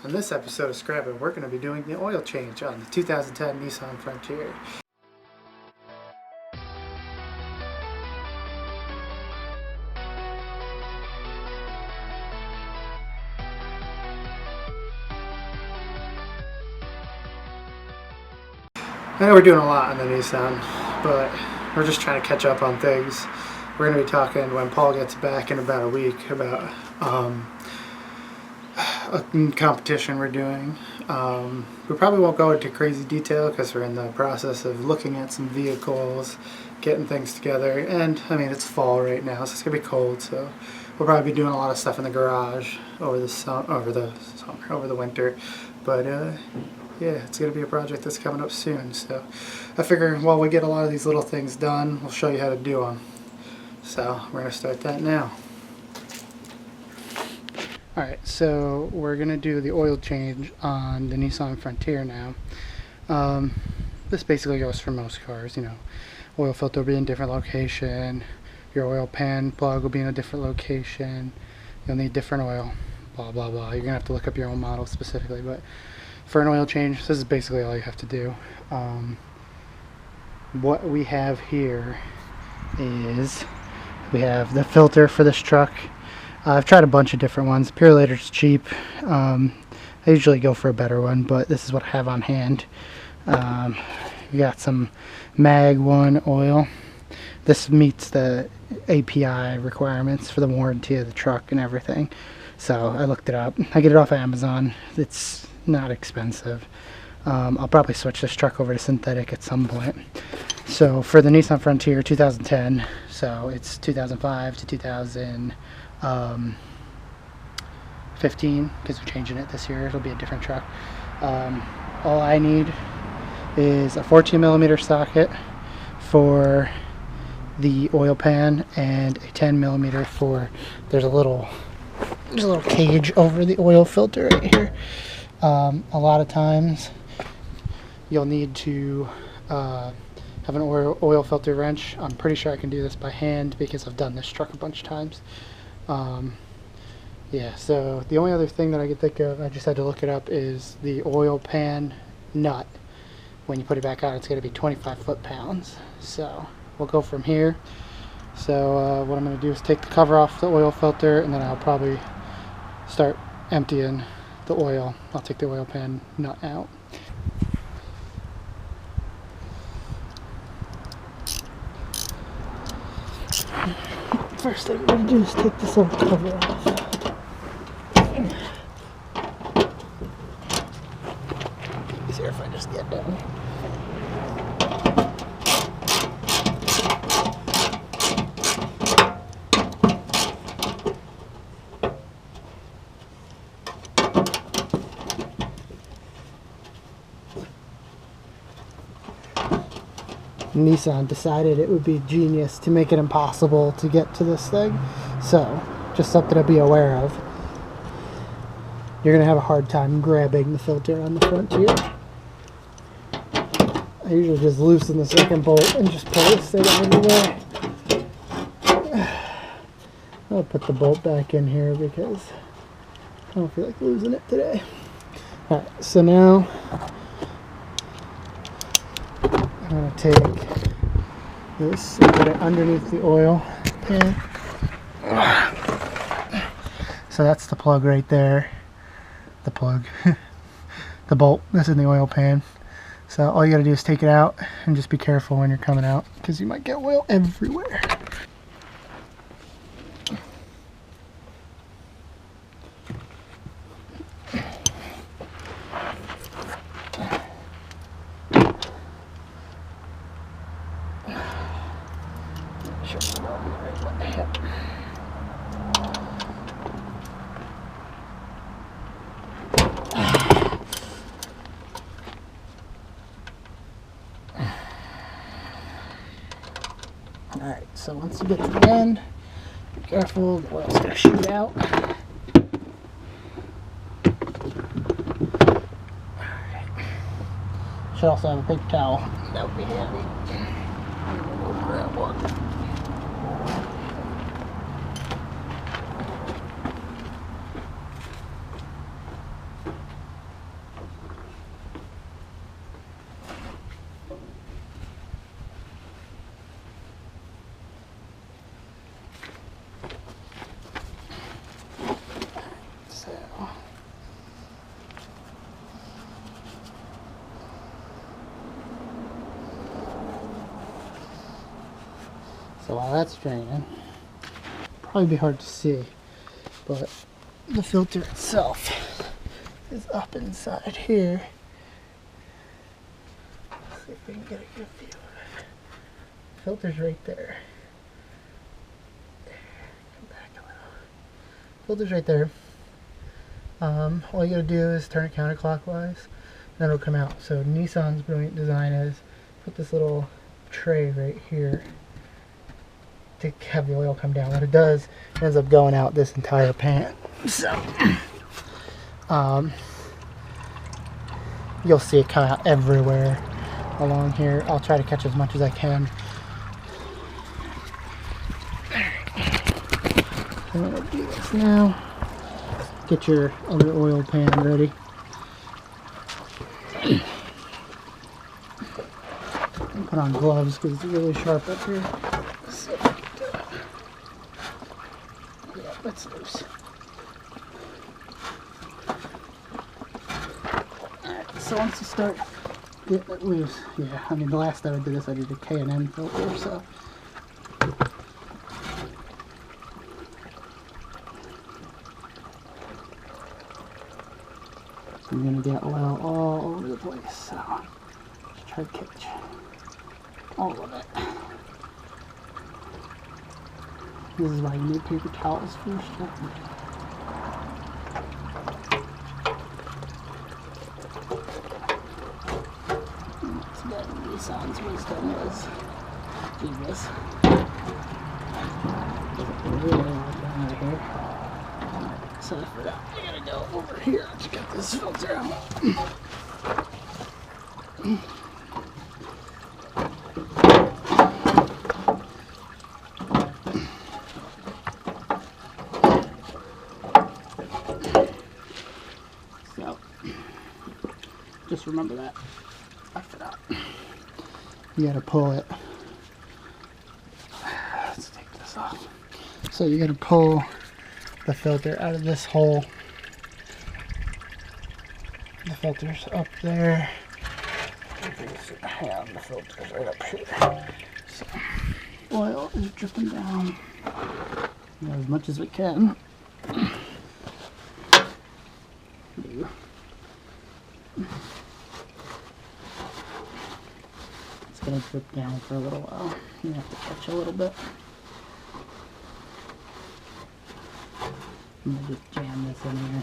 On this episode of Scrapin, we're going to be doing the oil change on the 2010 Nissan Frontier. I know we're doing a lot on the Nissan, but we're just trying to catch up on things. We're going to be talking when Paul gets back in about a week about a competition we're doing. We probably won't go into crazy detail because we're in the process of looking at some vehicles, getting things together, and I mean it's fall right now, so it's gonna be cold. So we'll probably be doing a lot of stuff in the garage over the winter. But yeah, it's gonna be a project that's coming up soon. So I figure while we get a lot of these little things done, we'll show you how to do them. So we're gonna start that now. Alright, so we're going to do the oil change on the Nissan Frontier now. This basically goes for most cars, you know. Oil filter will be in a different location, your oil pan plug will be in a different location, you'll need different oil, blah blah blah. You're going to have to look up your own model specifically, but for an oil change, this is basically all you have to do. What we have here is we have the filter for this truck. I've tried a bunch of different ones. Purolator's cheap. I usually go for a better one, but this is what I have on hand. We got some Mag 1 oil. This meets the API requirements for the warranty of the truck and everything. So I looked it up. I get it off Amazon. It's not expensive. I'll probably switch this truck over to synthetic at some point. So for the Nissan Frontier 2010, so it's 2005 to 2015, because we're changing it this year. It'll be a different truck. All I need is a 14mm socket for the oil pan and a 10mm for, there's a little cage over the oil filter right here. A lot of times you'll need to have an oil filter wrench. I'm pretty sure I can do this by hand because I've done this truck a bunch of times. Yeah, so the only other thing that I could think of, I just had to look it up, is the oil pan nut. When you put it back on, it's going to be 25 foot-pounds. So we'll go from here. So what I'm going to do is take the cover off the oil filter, and then I'll probably start emptying the oil. I'll take the oil pan nut out. First thing we're going to do is take this old cover off. Easier if I just get down. Nissan decided it would be genius to make it impossible to get to this thing. So, just something to be aware of. You're going to have a hard time grabbing the filter on the Frontier. I usually just loosen the second bolt and just pull this thing out of the way. I'll put the bolt back in here because I don't feel like losing it today. Alright, so now I'm going to take this and put it underneath the oil pan. So that's the plug right there. The plug. The bolt that's in the oil pan. So all you got to do is take it out and just be careful when you're coming out because you might get oil everywhere. Alright, so once you get to the end, be careful, the oil's going to shoot out. Alright. Should also have a paper towel. That would be handy. We'll grab one. So while that's draining, probably be hard to see, but the filter itself is up inside here. Let's see if we can get a good view of it. The filter's right there. Come back a little. Filter's right there. All you gotta do is turn it counterclockwise, and then it'll come out. So Nissan's brilliant design is put this little tray right here to have the oil come down. What it does, it ends up going out this entire pan. So you'll see it come out everywhere along here. I'll try to catch as much as I can. I'm gonna do this now. Get your other oil pan ready. Put on gloves because it's really sharp up here. So, yeah, that's loose. Alright, so once you start getting it loose, yeah, I mean the last time I did this I did a K&N filter, so. I'm going to get oil all over the place, so just try to catch all of it. This is why you need paper towels first. That's what Nissan's wisdom is. Do this. Doesn't really want down out of here. So I forgot, I gotta go over here to get this filter out. So, just remember that. I forgot. You gotta pull it. Let's take this off. So you gotta pull the filter out of this hole. The filter's up there. Yeah, the filter's right up here. So, oil is dripping down as much as we can. It's gonna drip down for a little while. You have to catch a little bit. I'm going to just jam this in here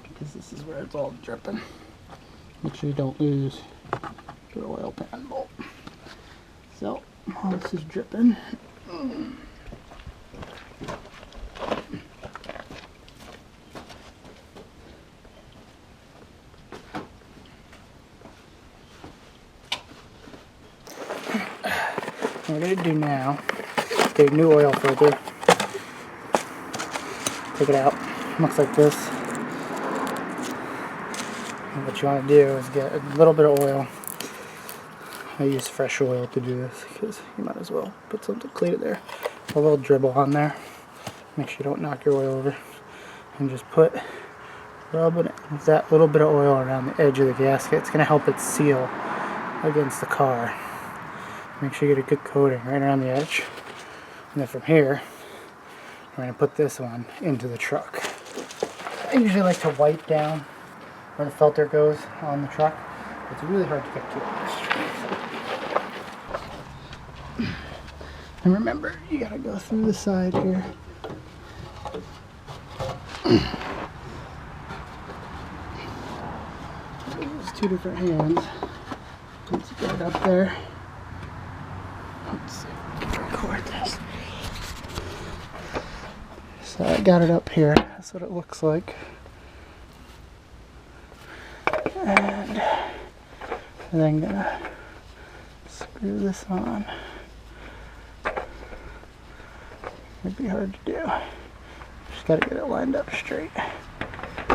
because this is where it's all dripping. Make sure you don't lose your oil pan bolt. So, while this is dripping, what we're going to do now, get a new oil filter. Take it out. Looks like this. And what you want to do is get a little bit of oil. I use fresh oil to do this because you might as well put something clean in there. A little dribble on there. Make sure you don't knock your oil over. And just rub it with that little bit of oil around the edge of the gasket. It's going to help it seal against the car. Make sure you get a good coating right around the edge. And then from here, we're going to put this one into the truck. I usually like to wipe down where the filter goes on the truck. It's really hard to get to it. And remember, you got to go through the side here. There's two different hands. Once you get it up there, let's see if we can record this. So I got it up here. That's what it looks like. And then I'm gonna screw this on. It'd be hard to do. Just gotta get it lined up straight.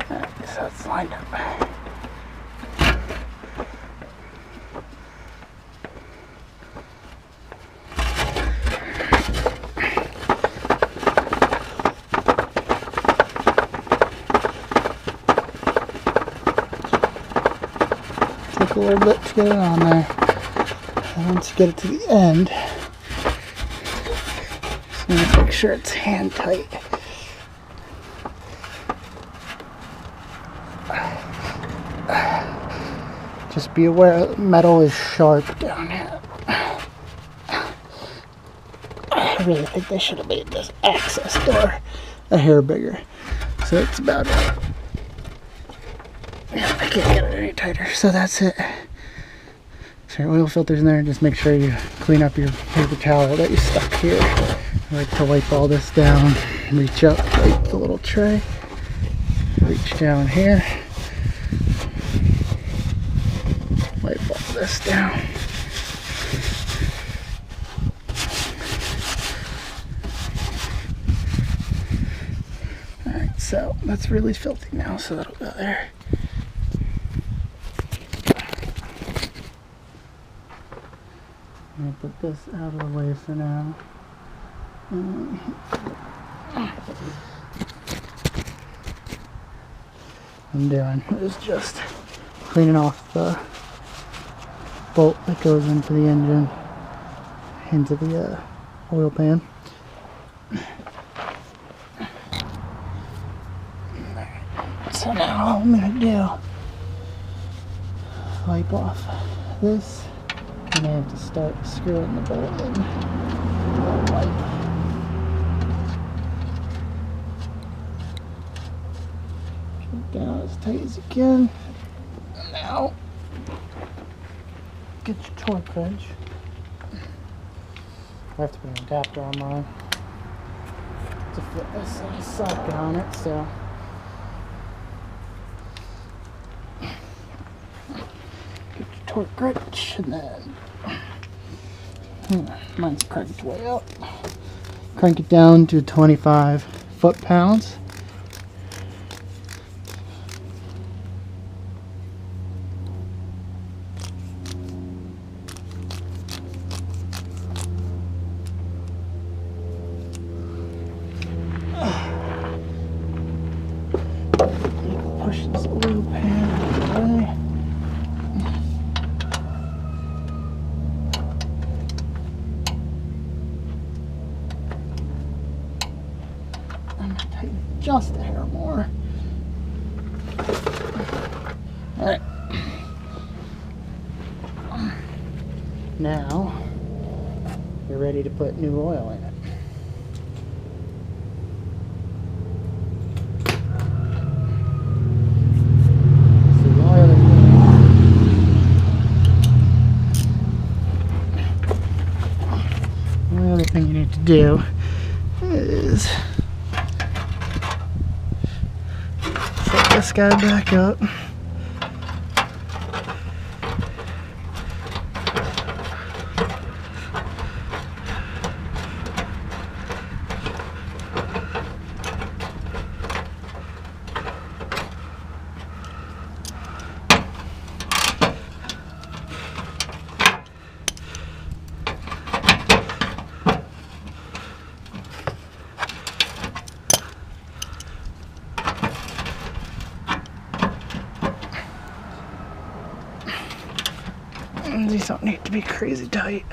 Alright, so it's lined up. A little bit to get it on there, and once you get it to the end, sure it's hand tight. Just be aware metal is sharp down here. I really think they should have made this access door a hair bigger. So it's about it. I can't get it any tighter, so that's it. So your oil filter's in there, just make sure you clean up your paper towel that you stuck here. I like to wipe all this down, reach up, wipe the little tray, reach down here, wipe all this down. Alright, so that's really filthy now, so that'll go there. I'm going to put this out of the way for now. I'm doing is just cleaning off the bolt that goes into the engine, into the oil pan. So now all I'm going to do, wipe off this. And I have to start screwing the bolt in. Wipe. Get it down as tight as you can. And now, get your torque wrench. I have to put an adapter on mine to fit this socket on it, so. Get your torque wrench and then. Mine's cranked way up. Crank it down to 25 foot-pounds. Push this oil pan away. Just a hair more. Alright. Now, you're ready to put new oil in it. So the only other thing you need to do is this guy back up. These don't need to be crazy tight.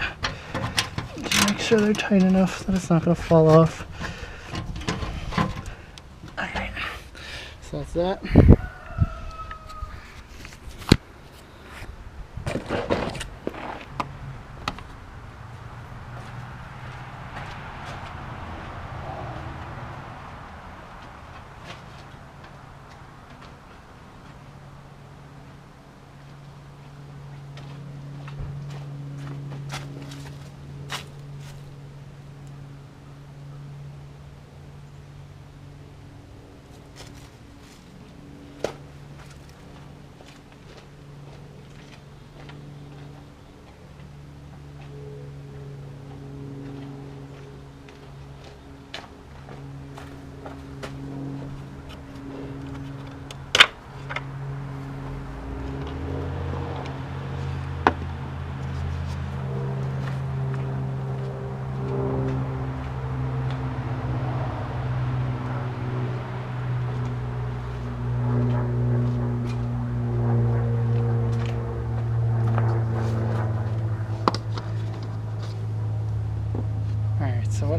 Just make sure they're tight enough that it's not going to fall off. Alright, so that's that.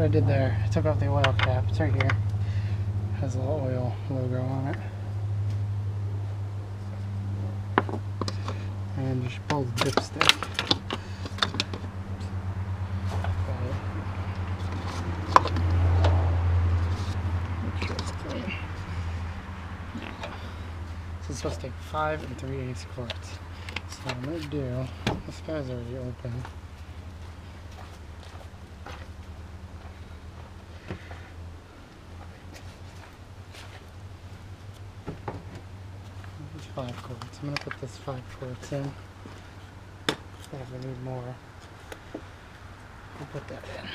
what I did there. I took off the oil cap. It's right here. It has a little oil logo on it. And just pull the dipstick. Make sure it's clean. So it's supposed to take 5 3/8 quarts. So what I'm going to do, this guy's already open. There's 5 quarts. I'm going to put this 5 quarts in. If we need more, we'll put that in.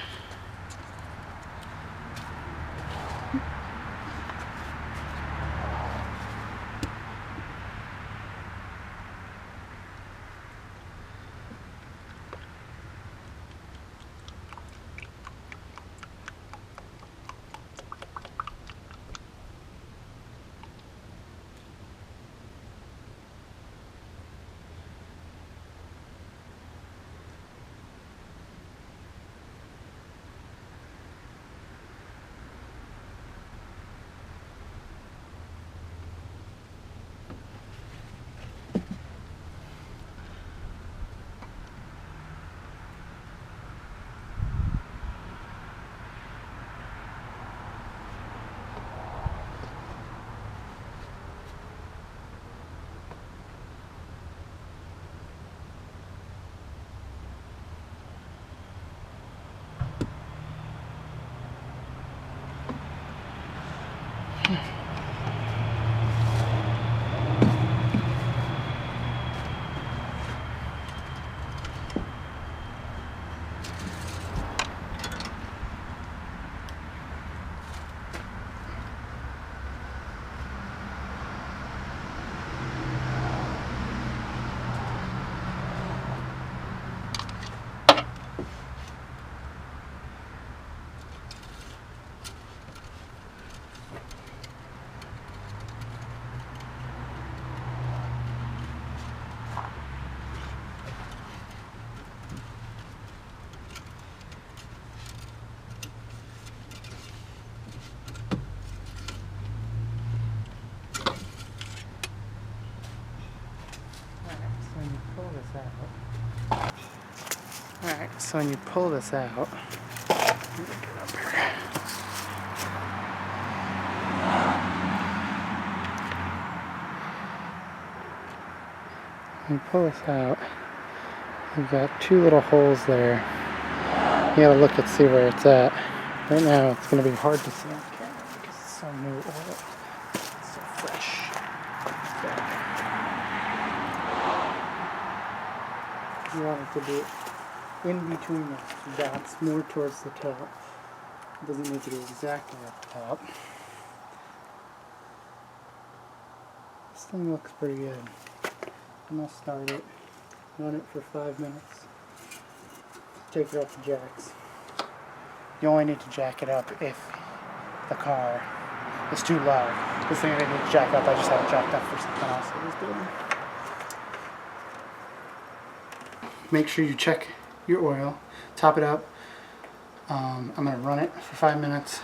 Alright, so when you pull this out, when you pull this out, you've got 2 little holes there. You gotta look and see where it's at. Right now it's gonna be hard to see on camera because it's so new oil. It's so fresh. So, you want it to be in between the dots, more towards the top. It doesn't need to be exactly at the top. This thing looks pretty good. I'm going to start it, run it for 5 minutes, take it off the jacks. You only need to jack it up if the car is too loud. This thing I didn't need to jack up, I just had it jacked up for something else I was doing. Make sure you check your oil, top it up. I'm going to run it for 5 minutes,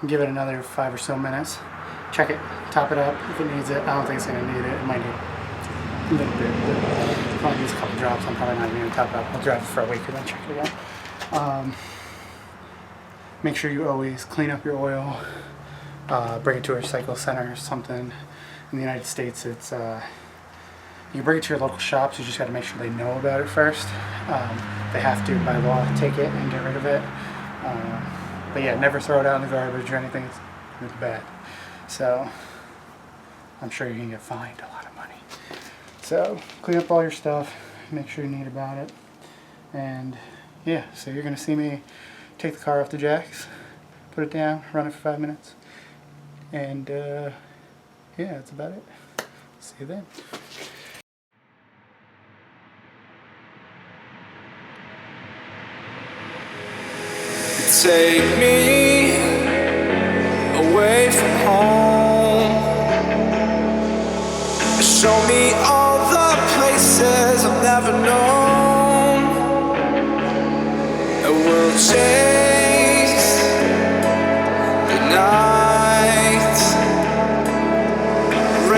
give it another 5 or so minutes, check it, top it up if it needs it. I don't think it's going to need it, it might need a little bit, but if I use a couple drops I'm probably not even going to top it up. I'll drive it for a week and then check it again. Make sure you always clean up your oil, bring it to a recycle center or something. In the United States it's you bring it to your local shops, you just got to make sure they know about it first. They have to, by law, take it and get rid of it. But yeah, never throw it out in the garbage or anything. It's bad. So, I'm sure you can get fined a lot of money. So, clean up all your stuff, make sure you're neat about it. And yeah, so you're going to see me take the car off the jacks, put it down, run it for 5 minutes. And yeah, that's about it. See you then. Take me away from home. Show me all the places I've never known. And we'll change.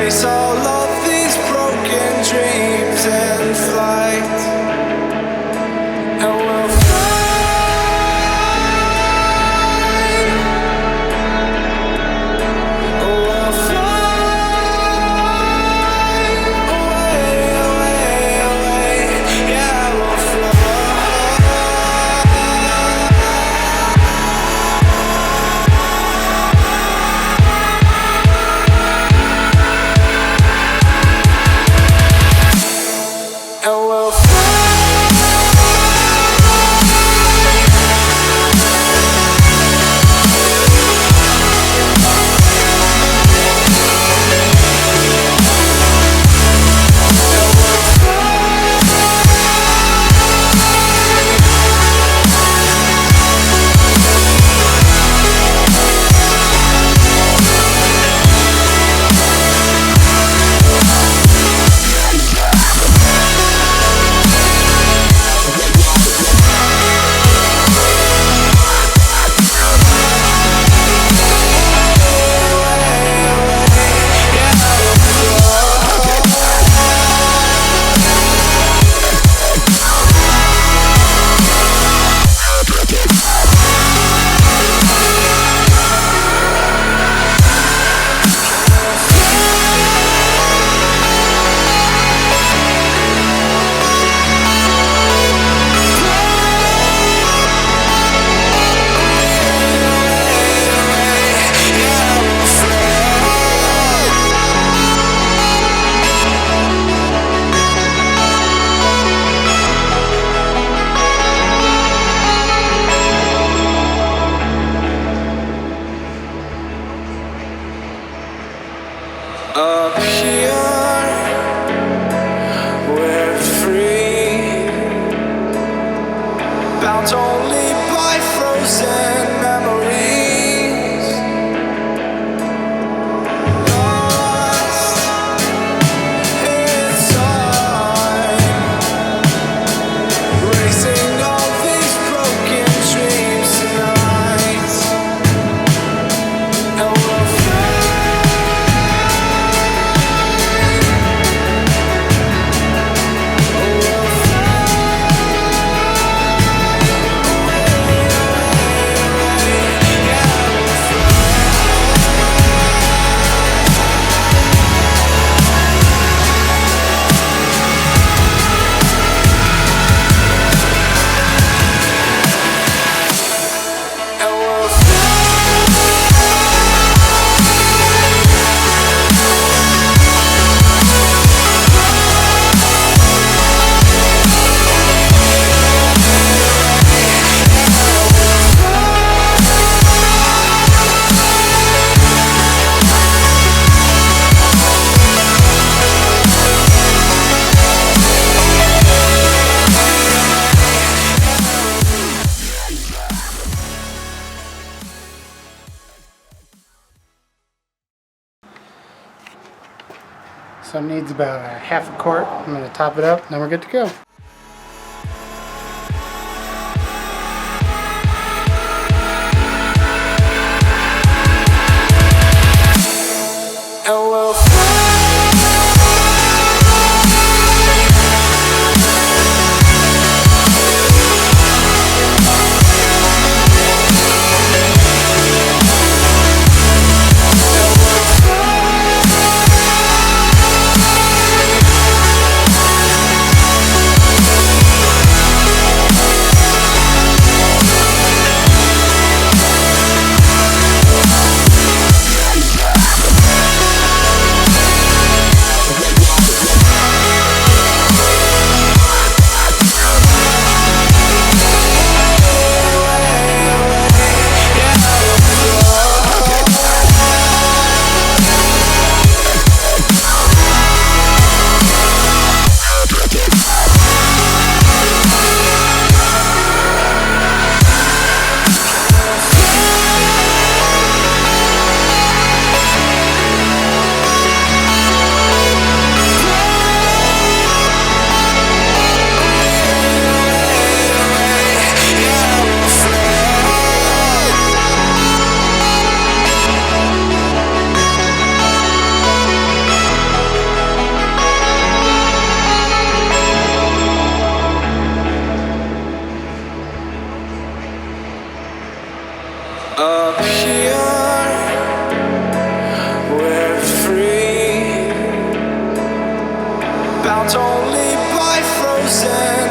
erase all of these broken dreams in flight, and we'll up here, we're free, bound only by frozen memories, lost in time, racing all these broken dreams tonight, and we'll So it needs about a half a quart. I'm going to top it up, and then we're good to go. and we'll Don't leave by frozen.